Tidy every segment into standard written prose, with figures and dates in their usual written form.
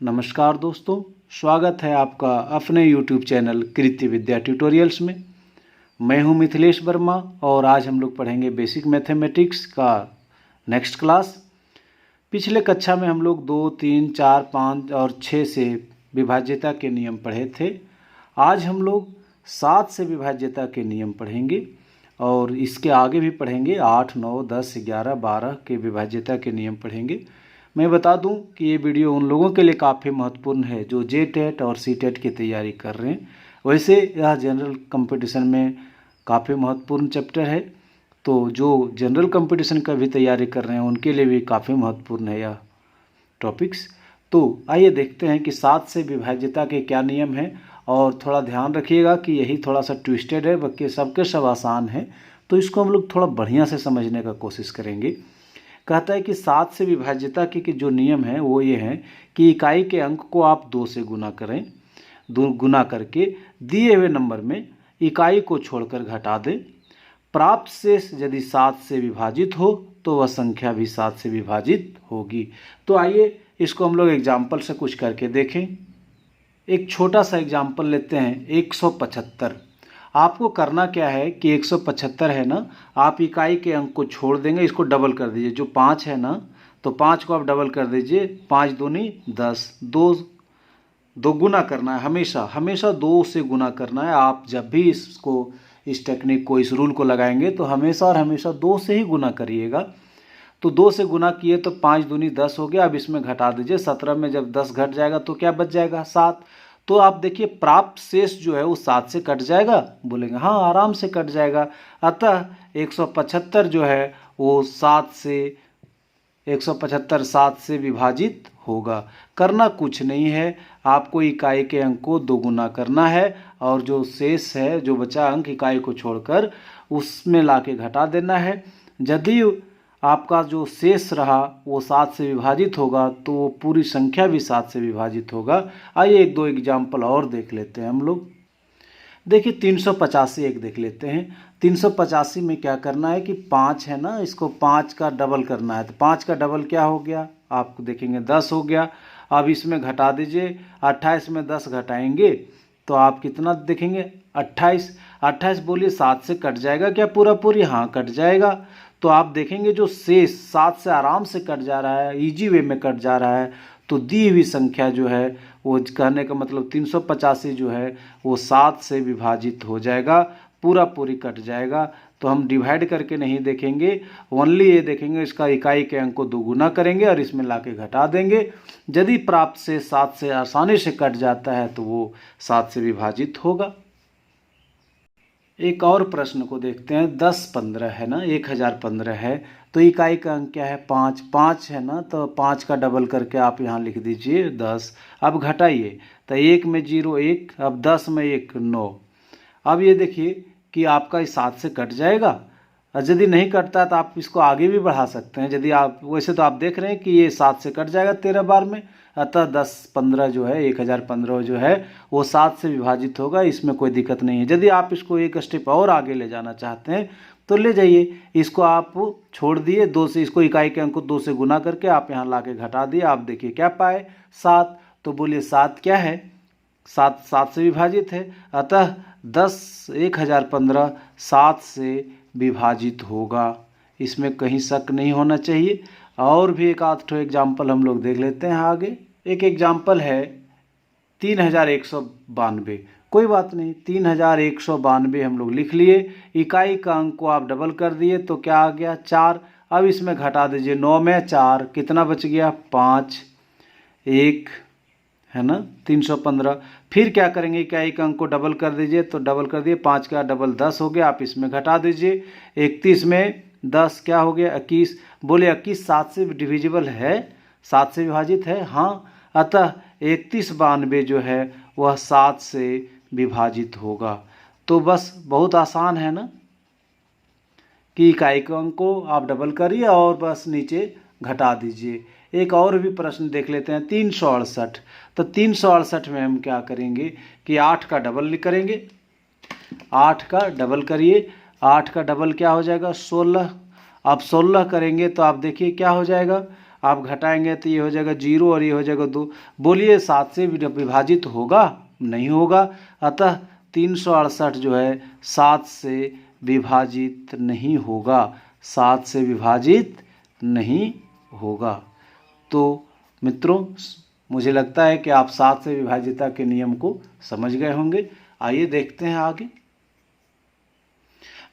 नमस्कार दोस्तों, स्वागत है आपका अपने YouTube चैनल कृति विद्या ट्यूटोरियल्स में। मैं हूं मिथिलेश वर्मा और आज हम लोग पढ़ेंगे बेसिक मैथमेटिक्स का नेक्स्ट क्लास। पिछले कक्षा में हम लोग 2, 3, 4, 5 और 6 से विभाज्यता के नियम पढ़े थे। आज हम लोग 7 से विभाज्यता के नियम पढ़ेंगे और इसके आगे भी पढ़ेंगे। 8, 9, 10, 11, 12 के विभाज्यता के नियम पढ़ेंगे। मैं बता दूं कि ये वीडियो उन लोगों के लिए काफ़ी महत्वपूर्ण है जो JTET और CTET की तैयारी कर रहे हैं। वैसे यह जनरल कंपटीशन में काफ़ी महत्वपूर्ण चैप्टर है, तो जो जनरल कंपटीशन का भी तैयारी कर रहे हैं उनके लिए भी काफ़ी महत्वपूर्ण है यह टॉपिक्स। तो आइए देखते हैं कि 7 से विभाज्यता के क्या नियम हैं। और थोड़ा ध्यान रखिएगा कि यही थोड़ा सा ट्विस्टेड है, बाकी सबके सब आसान है, तो इसको हम लोग थोड़ा बढ़िया से समझने का कोशिश करेंगे। कहता है कि 7 से विभाज्यता के जो नियम हैं वो ये हैं कि इकाई के अंक को आप 2 से गुना करें। गुना करके दिए हुए नंबर में इकाई को छोड़कर घटा दें। प्राप्त शेष यदि 7 से विभाजित हो तो वह संख्या भी 7 से विभाजित होगी। तो आइए इसको हम लोग एग्जाम्पल से कुछ करके देखें। एक छोटा सा एग्जाम्पल लेते हैं, 175। आपको करना क्या है कि 175 है ना, आप इकाई के अंक को छोड़ देंगे, इसको डबल कर दीजिए। जो 5 है ना, तो 5 को आप डबल कर दीजिए। 5 दूनी 10, दो गुना करना है, हमेशा 2 से गुना करना है। आप जब भी इस टेक्निक को, इस रूल को लगाएंगे तो हमेशा 2 से ही गुना करिएगा। तो 2 से गुना किए तो 5 दूनी 10 हो गया। अब इसमें घटा दीजिए। 17 में जब 10 घट जाएगा तो क्या बच जाएगा? 7। तो आप देखिए प्राप्त शेष जो है वो 7 से कट जाएगा। बोलेंगे हाँ, आराम से कट जाएगा। अतः 175 जो है वो 7 से विभाजित होगा। करना कुछ नहीं है, आपको इकाई के अंक को 2 गुना करना है और जो शेष है, जो बचा अंक इकाई को छोड़कर, उसमें लाके घटा देना है। यदि आपका जो शेष रहा वो 7 से विभाजित होगा तो वो पूरी संख्या भी 7 से विभाजित होगा। आइए 1-2 एग्जाम्पल और देख लेते हैं हम लोग। देखिए 385 एक देख लेते हैं। 385 में क्या करना है कि 5 है ना, इसको 5 का डबल करना है। तो 5 का डबल क्या हो गया? आपको देखेंगे 10 हो गया। अब इसमें घटा दीजिए। 28 में 10 घटाएंगे तो आप कितना देखेंगे? 28 बोलिए 7 से कट जाएगा क्या पूरी? हाँ, कट जाएगा। तो आप देखेंगे जो शेष 7 से आराम से कट जा रहा है, इजी वे में कट जा रहा है। तो दी हुई संख्या जो है वो, कहने का मतलब 385 जो है वो 7 से विभाजित हो जाएगा, पूरी कट जाएगा। तो हम डिवाइड करके नहीं देखेंगे, ओनली ये देखेंगे इसका इकाई के अंक को 2 गुना करेंगे और इसमें लाके घटा देंगे। यदि प्राप्त से 7 से आसानी से कट जाता है तो वो 7 से विभाजित होगा। एक और प्रश्न को देखते हैं। 10-15 है ना, 1015 है, तो इकाई का अंक क्या है? 5 है ना, तो 5 का डबल करके आप यहाँ लिख दीजिए 10। अब घटाइए तो 1 में 0 1, अब 10 में 1 9। अब ये देखिए कि आपका इस 7 से कट जाएगा। और यदि नहीं कटता तो आप इसको आगे भी बढ़ा सकते हैं। यदि आप, वैसे तो आप देख रहे हैं कि ये 7 से कट जाएगा 13 बार में। अतः 10-15 जो है, 1015 जो है वो 7 से विभाजित होगा। इसमें कोई दिक्कत नहीं है। यदि आप इसको एक स्टेप और आगे ले जाना चाहते हैं तो ले जाइए। इसको आप छोड़ दिए 2 से, इसको इकाई के अंक को 2 से गुना करके आप यहाँ ला के घटा दिए। आप देखिए क्या पाए? 7। तो बोलिए 7 क्या है? 7 से विभाजित है। अतः 1015 7 से विभाजित होगा। इसमें कहीं शक नहीं होना चाहिए। और भी एक आध एग्जाम्पल हम लोग देख लेते हैं आगे। एक एग्जाम्पल है 3192। कोई बात नहीं, 3192 हम लोग लिख लिए। इकाई का अंक को आप डबल कर दिए तो क्या आ गया? 4। अब इसमें घटा दीजिए। 9 में 4 कितना बच गया? 5। 1 है ना, 315। फिर क्या करेंगे? इकाई का अंक को डबल कर दीजिए, तो डबल कर दिए। 5 का डबल 10 हो गया। आप इसमें घटा दीजिए। 31 में 10 क्या हो गया? 21। बोले 21 7 से डिविजिबल है, 7 से विभाजित है? हाँ। अतः 3192 जो है वह 7 से विभाजित होगा। तो बस बहुत आसान है ना, कि इकाई के अंक को आप डबल करिए और बस नीचे घटा दीजिए। एक और भी प्रश्न देख लेते हैं। 368। तो 368 में हम क्या करेंगे कि 8 का डबल करेंगे। 8 का डबल करिए। 8 का डबल क्या हो जाएगा? 16। अब 16 करेंगे तो आप देखिए क्या हो जाएगा? आप घटाएंगे तो ये हो जाएगा 0 और ये हो जाएगा 2। बोलिए 7 से विभाजित होगा? नहीं होगा। अतः 368 जो है 7 से विभाजित नहीं होगा, 7 से विभाजित नहीं होगा। तो मित्रों, मुझे लगता है कि आप 7 से विभाज्यता के नियम को समझ गए होंगे। आइए देखते हैं आगे।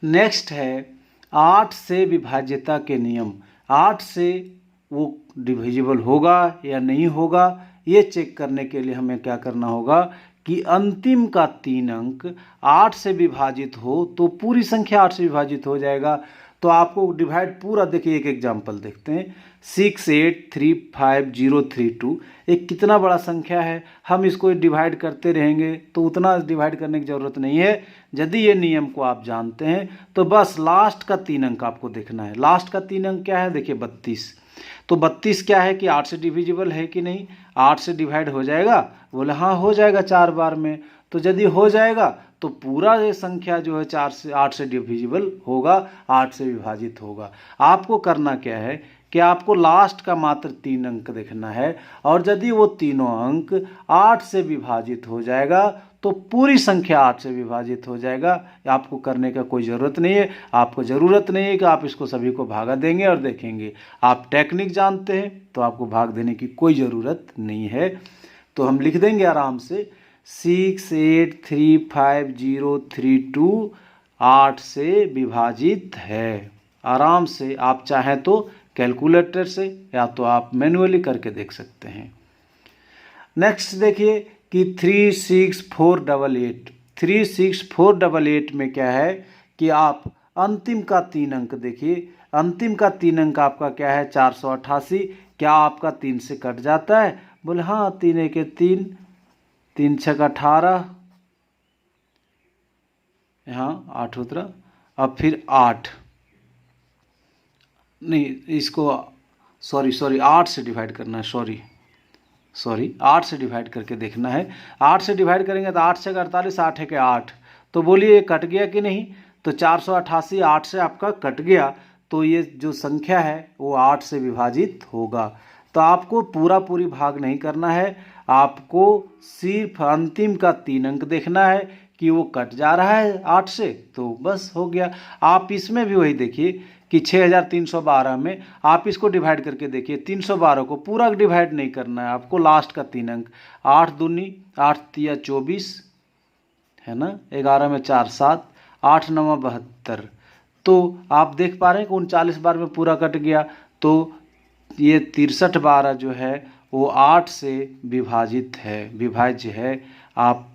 नेक्स्ट है 8 से विभाज्यता के नियम। 8 से वो डिविजिबल होगा या नहीं होगा, ये चेक करने के लिए हमें क्या करना होगा कि अंतिम का 3 अंक 8 से विभाजित हो तो पूरी संख्या 8 से विभाजित हो जाएगा। तो आपको डिवाइड पूरा, देखिए एक एग्जांपल देखते हैं। 6835 एक कितना बड़ा संख्या है, हम इसको डिवाइड करते रहेंगे तो उतना डिवाइड करने की ज़रूरत नहीं है। यदि ये नियम को आप जानते हैं तो बस लास्ट का 3 अंक आपको देखना है। लास्ट का 3 अंक क्या है, देखिए 32। तो 32 क्या है कि 8 से डिविजिबल है कि नहीं, 8 से डिवाइड हो जाएगा? बोले हाँ हो जाएगा 4 बार में। तो यदि हो जाएगा तो पूरा ये संख्या जो है 8 से डिविजिबल होगा, 8 से विभाजित होगा। आपको करना क्या है कि आपको लास्ट का मात्र 3 अंक देखना है, और यदि वो तीनों अंक 8 से विभाजित हो जाएगा तो पूरी संख्या 8 से विभाजित हो जाएगा। आपको करने का कोई ज़रूरत नहीं है। आपको ज़रूरत नहीं है कि आप इसको सभी को भागा देंगे और देखेंगे। आप टेक्निक जानते हैं तो आपको भाग देने की कोई ज़रूरत नहीं है। तो हम लिख देंगे आराम से 6835 8 से विभाजित है। आराम से आप चाहें तो कैलकुलेटर से या तो आप मैन्युअली करके देख सकते हैं। नेक्स्ट देखिए कि 36488 में क्या है कि आप अंतिम का 3 अंक देखिए। अंतिम का 3 अंक आपका क्या है, 488। क्या आपका 3 से कट जाता है? बोले हाँ, 3 1 3, 3 6 18, यहाँ 8 उतरा। अब फिर 8 नहीं, इसको सॉरी 8 से डिवाइड करना है। सॉरी 8 से डिवाइड करके देखना है। 8 से डिवाइड करेंगे तो 8 से 48, 8 है के 8। तो बोलिए ये कट गया कि नहीं? तो 488 8 से आपका कट गया, तो ये जो संख्या है वो 8 से विभाजित होगा। तो आपको पूरी भाग नहीं करना है, आपको सिर्फ अंतिम का 3 अंक देखना है कि वो कट जा रहा है 8 से, तो बस हो गया। आप इसमें भी वही देखिए कि 6312 में आप इसको डिवाइड करके देखिए। 312 को पूरा डिवाइड नहीं करना है आपको, लास्ट का 3 अंक 8 दूनी 8 तिया 24 है ना, 11 में 4 7, 8 9 72। तो आप देख पा रहे हैं कि 39 बार में पूरा कट गया। तो ये 63 12 जो है वो 8 से विभाज्य है, आप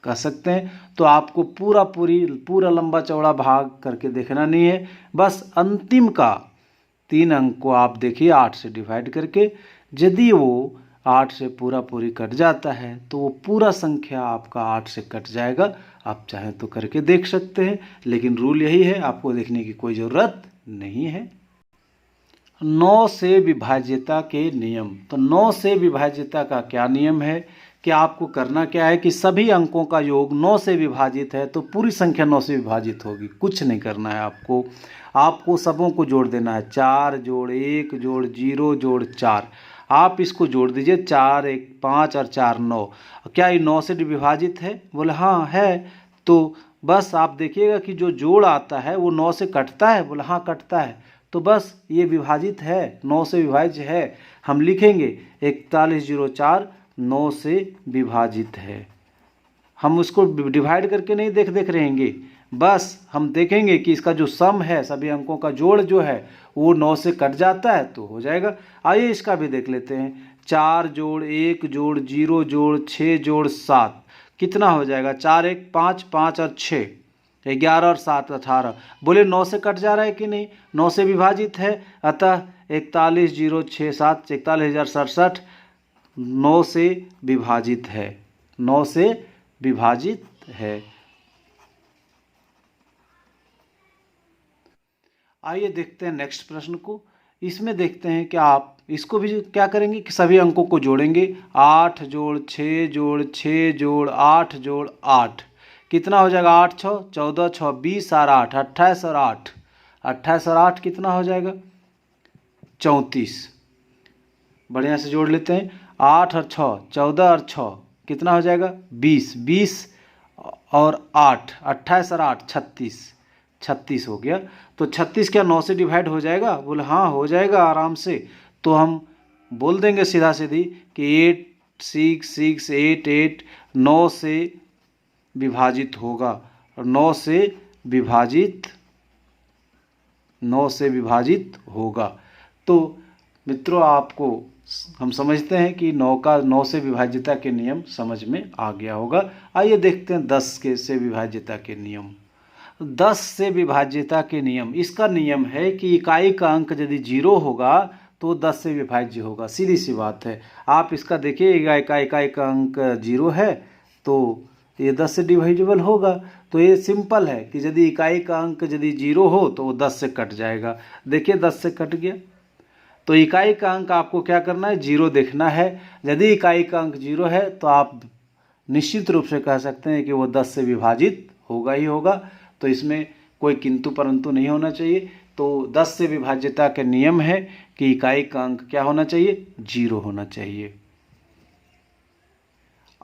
कह सकते हैं। तो आपको पूरा लंबा चौड़ा भाग करके देखना नहीं है, बस अंतिम का 3 अंक को आप देखिए 8 से डिवाइड करके। यदि वो 8 से पूरी कट जाता है तो वो पूरा संख्या आपका 8 से कट जाएगा। आप चाहें तो करके देख सकते हैं, लेकिन रूल यही है, आपको देखने की कोई ज़रूरत नहीं है। 9 से विभाज्यता के नियम। तो 9 से विभाज्यता का क्या नियम है कि आपको करना क्या है कि सभी अंकों का योग 9 से विभाजित है तो पूरी संख्या 9 से विभाजित होगी। कुछ नहीं करना है आपको सबों को जोड़ देना है। 4 जोड़ 1 जोड़ 0 जोड़ 4, आप इसको जोड़ दीजिए। 4 1 5 और 4 9। क्या ये 9 से विभाजित है? बोले हाँ है। तो बस आप देखिएगा कि जो जोड़ आता है वो 9 से कटता है? बोले हाँ कटता है। तो बस ये विभाजित है, 9 से विभाज्य है। हम लिखेंगे 4104 9 से विभाजित है। हम उसको डिवाइड करके नहीं देख रहेंगे, बस हम देखेंगे कि इसका जो सम है, सभी अंकों का जोड़ जो है वो 9 से कट जाता है तो हो जाएगा। आइए इसका भी देख लेते हैं। 4 जोड़ 1 जोड़ 0 जोड़ 6 जोड़ 7 कितना हो जाएगा? 4 1 5 5 और 6 11 और 7 18। बोले 9 से कट जा रहा है कि नहीं? 9 से विभाजित है। अतः 41067 41067 9 से विभाजित है, 9 से विभाजित है। आइए देखते हैं नेक्स्ट प्रश्न को। इसमें देखते हैं कि आप इसको भी क्या करेंगे कि सभी अंकों को जोड़ेंगे। 8 जोड़ 6 जोड़ 6 जोड़ 8 जोड़ 8 कितना हो जाएगा? 8 6 14 6 20 और 8 28 और 8 कितना हो जाएगा? 34। बढ़िया से जोड़ लेते हैं। 8 और 6 14 और 6 कितना हो जाएगा 20। 20 और 8 28 और 8 36। 36 हो गया। तो 36 क्या 9 से डिवाइड हो जाएगा? बोले हाँ हो जाएगा आराम से। तो हम बोल देंगे सीधा सीधी कि 8 6 6 8 8 9 से विभाजित होगा। और 9 से विभाजित होगा। तो मित्रों आपको हम समझते हैं कि 9 से विभाज्यता के नियम समझ में आ गया होगा। आइए देखते हैं 10 से विभाज्यता के नियम। 10 से विभाज्यता के नियम, इसका नियम है कि इकाई का अंक यदि 0 होगा तो 10 से विभाज्य होगा। सीधी सी बात है। आप इसका देखिएगा, इकाई का अंक 0 है तो ये 10 से डिवाइजेबल होगा। तो ये सिंपल है कि यदि इकाई का अंक यदि 0 हो तो वो 10 से कट जाएगा। देखिए 10 से कट गया। तो इकाई का अंक आपको क्या करना है? 0 देखना है। यदि इकाई का अंक 0 है तो आप निश्चित रूप से कह सकते हैं कि वो 10 से विभाजित होगा ही होगा। तो इसमें कोई किंतु परंतु नहीं होना चाहिए। तो 10 से विभाज्यता के नियम है कि इकाई का अंक क्या होना चाहिए? 0 होना चाहिए।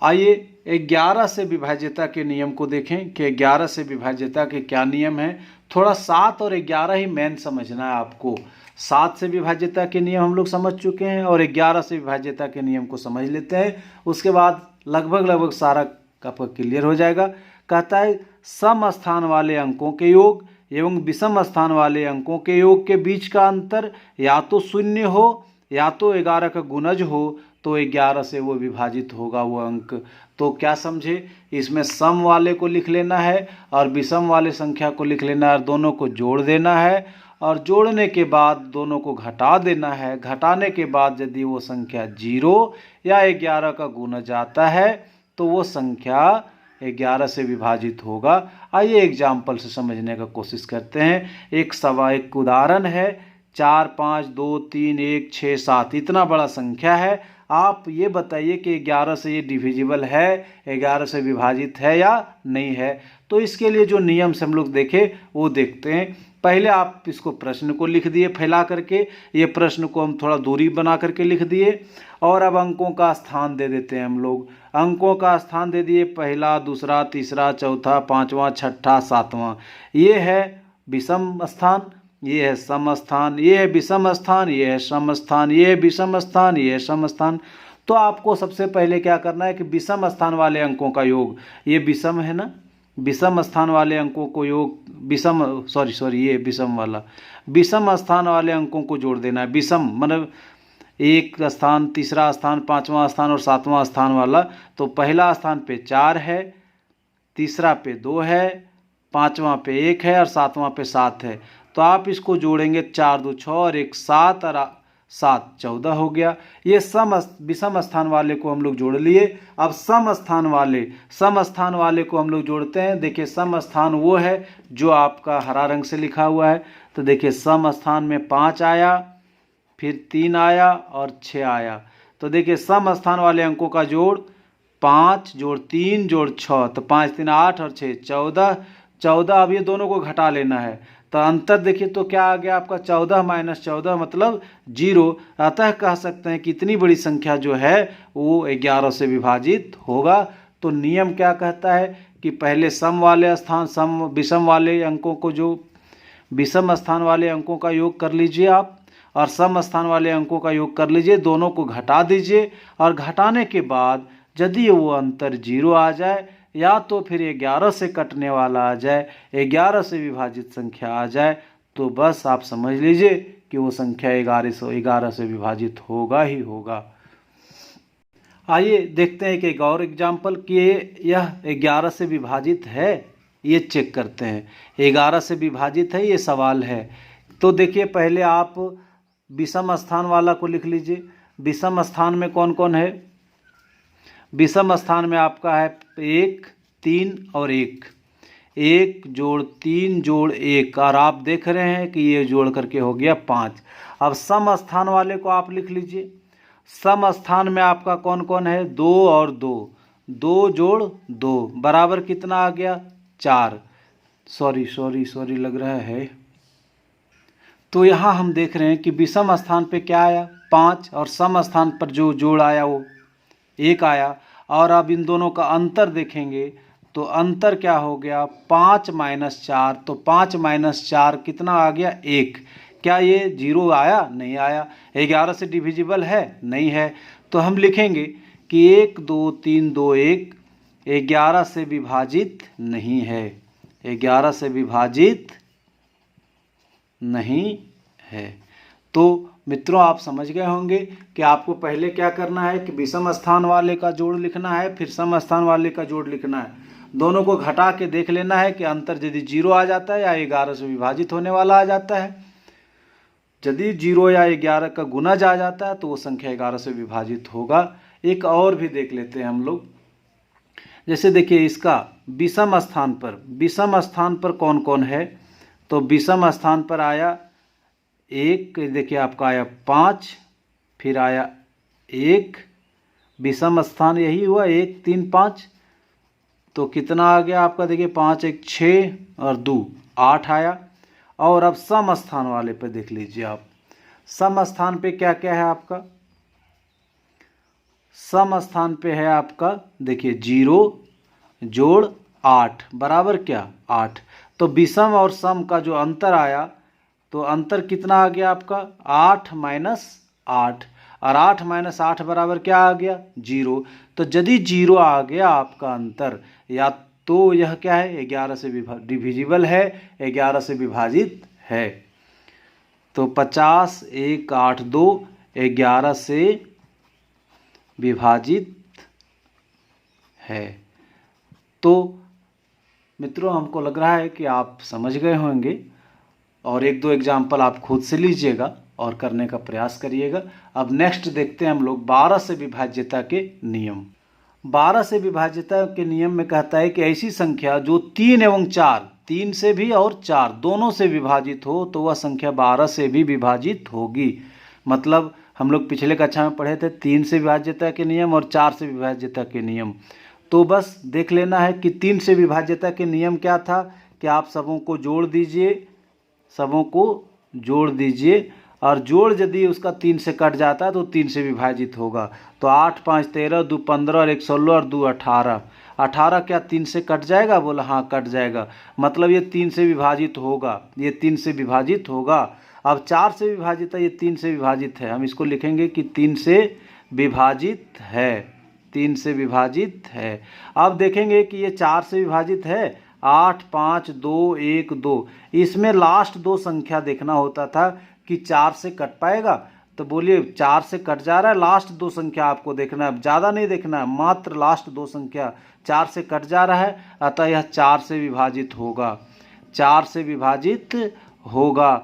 आइए 11 से विभाज्यता के नियम को देखें कि 11 से विभाज्यता के क्या नियम हैं। थोड़ा 7 और 11 ही मेन समझना है आपको। 7 से विभाज्यता के नियम हम लोग समझ चुके हैं और 11 से विभाज्यता के नियम को समझ लेते हैं। उसके बाद लगभग सारा आपका क्लियर हो जाएगा। कहता है सम स्थान वाले अंकों के योग एवं विषम स्थान वाले अंकों के योग के बीच का अंतर या तो 0 हो या तो 11 का गुणज हो तो 11 से वो विभाजित होगा वो अंक। तो क्या समझे? इसमें सम वाले को लिख लेना है और विषम वाले संख्या को लिख लेना है और दोनों को जोड़ देना है। और जोड़ने के बाद दोनों को घटा देना है। घटाने के बाद यदि वो संख्या 0 या 11 का गुणज आता है तो वो संख्या 11 से विभाजित होगा। आइए एग्जाम्पल से समझने का कोशिश करते हैं। एक उदाहरण है। 4 5 2 3 1 6 7 इतना बड़ा संख्या है। आप ये बताइए कि 11 से ये डिविजिबल है, 11 से विभाजित है या नहीं है। तो इसके लिए जो नियम से हम लोग देखे वो देखते हैं। पहले आप इसको प्रश्न को लिख दिए फैला करके। ये प्रश्न को हम थोड़ा दूरी बना करके लिख दिए और अब अंकों का स्थान दे देते हैं हम लोग। अंकों का स्थान दे दिए पहला, दूसरा, तीसरा, चौथा, पांचवा, छठा, सातवां। ये है विषम स्थान, ये है सम स्थान, ये है विषम स्थान, ये है सम स्थान, ये है विषम स्थान, ये है सम स्थान। तो आपको सबसे पहले क्या करना है कि विषम स्थान वाले अंकों का योग, ये विषम है ना, विषम स्थान वाले अंकों को योग ये विषम स्थान वाले अंकों को जोड़ देना है। विषम मतलब एक स्थान, तीसरा स्थान, पांचवा स्थान और सातवां स्थान वाला। तो पहला स्थान पे 4 है, तीसरा पे 2 है, पांचवा पे 1 है और सातवां पे 7 है। तो आप इसको जोड़ेंगे 4 2 6 और 1 7 और 7 14 हो गया। ये विषम स्थान वाले को हम लोग जोड़ लिए। अब सम स्थान वाले को हम लोग जोड़ते हैं। देखिए सम स्थान वो है जो आपका हरा रंग से लिखा हुआ है। तो देखिए सम स्थान में 5 आया, फिर 3 आया और 6 आया। तो देखिए सम स्थान वाले अंकों का जोड़ 5 जोड़ 3 जोड़ 6, तो 5 3 8 और 6 14। 14 अब ये दोनों को घटा लेना है। तो अंतर देखिए तो क्या आ गया आपका 14 - 14 मतलब 0। अतः कह सकते हैं कि इतनी बड़ी संख्या जो है वो 11 से विभाजित होगा। तो नियम क्या कहता है कि पहले विषम वाले अंकों को जो विषम स्थान वाले अंकों का योग कर लीजिए आप और सम स्थान वाले अंकों का योग कर लीजिए, दोनों को घटा दीजिए और घटाने के बाद यदि वो अंतर 0 आ जाए या तो फिर 11 से कटने वाला आ जाए, 11 से विभाजित संख्या आ जाए, तो बस आप समझ लीजिए कि वो संख्या 11 से विभाजित होगा ही होगा। आइए देखते हैं कि एक और एग्जाम्पल कि यह 11 से विभाजित है, ये चेक करते हैं। 11 से विभाजित है ये सवाल है। तो देखिए पहले आप विषम स्थान वाला को लिख लीजिए। विषम स्थान में कौन कौन है? विषम स्थान में आपका है 1 3 और 1, 1 जोड़ 3 जोड़ 1 और आप देख रहे हैं कि ये जोड़ करके हो गया 5। अब सम स्थान वाले को आप लिख लीजिए। सम स्थान में आपका कौन कौन है? 2 और 2, 2 जोड़ 2 बराबर कितना आ गया? 4। सॉरी लग रहा है। तो यहाँ हम देख रहे हैं कि विषम स्थान पे क्या आया 5 और सम स्थान पर जो जोड़ आया वो 1 आया। और अब इन दोनों का अंतर देखेंगे तो अंतर क्या हो गया 5 माइनस 4। तो 5 माइनस 4 कितना आ गया 1। क्या ये 0 आया? नहीं आया। 11 से डिविजिबल है? नहीं है। तो हम लिखेंगे कि 1 2 3 2 1 11 से विभाजित नहीं है। 11 से विभाजित नहीं है। तो मित्रों आप समझ गए होंगे कि आपको पहले क्या करना है कि विषम स्थान वाले का जोड़ लिखना है, फिर सम स्थान वाले का जोड़ लिखना है। दोनों को घटा के देख लेना है कि अंतर यदि 0 आ जाता है या 11 से विभाजित होने वाला आ जाता है। यदि 0 या 11 का गुणज आ जाता है तो वो संख्या 11 से विभाजित होगा। एक और भी देख लेते हैं हम लोग। जैसे देखिए इसका विषम स्थान पर कौन कौन है। तो विषम स्थान पर आया 1, देखिए आपका आया 5, फिर आया 1, विषम स्थान यही हुआ 1 3 5। तो कितना आ गया आपका, देखिए 5 1 6 और 2 8 आया। और अब सम स्थान वाले पे देख लीजिए आप। सम स्थान पे क्या क्या है आपका, सम स्थान पे है आपका देखिए 0 जोड़ 8 बराबर क्या 8। तो विषम और सम का जो अंतर आया तो अंतर कितना आ गया आपका 8 माइनस 8। और 8 माइनस 8 बराबर क्या आ गया 0। तो यदि 0 आ गया आपका अंतर, या तो यह क्या है 11 से डिविजिबल है, 11 से विभाजित है। तो 50 1 8 2 11 से विभाजित है। तो मित्रों हमको लग रहा है कि आप समझ गए होंगे, और 1 2 एग्जाम्पल आप खुद से लीजिएगा और करने का प्रयास करिएगा। अब नेक्स्ट देखते हैं हम लोग 12 से विभाज्यता के नियम। 12 से विभाज्यता के नियम में कहता है कि ऐसी संख्या जो 3 एवं 4, 3 से भी और 4 दोनों से विभाजित हो तो वह संख्या 12 से भी विभाजित होगी। मतलब हम लोग पिछले कक्षा में पढ़े थे 3 से विभाज्यता के नियम और 4 से विभाज्यता के नियम। तो बस देख लेना है कि 3 से विभाज्यता के नियम क्या था कि आप सबों को जोड़ दीजिए, और जोड़ यदि उसका 3 से कट जाता है तो 3 से विभाजित होगा। तो 8 5 13 2 15 और 1 16 और 2 18। 18 क्या 3 से कट जाएगा? बोला हाँ कट जाएगा। मतलब ये 3 से विभाजित होगा, ये 3 से विभाजित होगा। अब 4 से विभाजित है, ये 3 से विभाजित है। हम इसको लिखेंगे कि 3 से विभाजित है, 3 से विभाजित है। अब देखेंगे कि ये 4 से विभाजित है 8 5 2 1 2। इसमें लास्ट 2 संख्या देखना होता था कि 4 से कट पाएगा। तो बोलिए 4 से कट जा रहा है, लास्ट 2 संख्या आपको देखना है, ज़्यादा नहीं देखना है, मात्र लास्ट 2 संख्या 4 से कट जा रहा है, अतः यह 4 से विभाजित होगा, 4 से विभाजित होगा।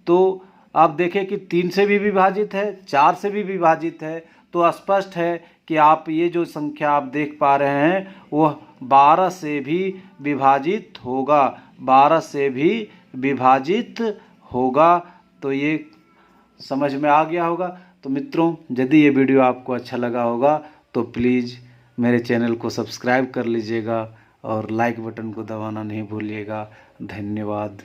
तो अब देखें कि 3 से भी विभाजित है, 4 से भी विभाजित है। तो स्पष्ट है कि आप ये जो संख्या आप देख पा रहे हैं वह 12 से भी विभाजित होगा, 12 से भी विभाजित होगा। तो ये समझ में आ गया होगा। तो मित्रों यदि ये वीडियो आपको अच्छा लगा होगा तो प्लीज़ मेरे चैनल को सब्सक्राइब कर लीजिएगा और लाइक बटन को दबाना नहीं भूलिएगा। धन्यवाद।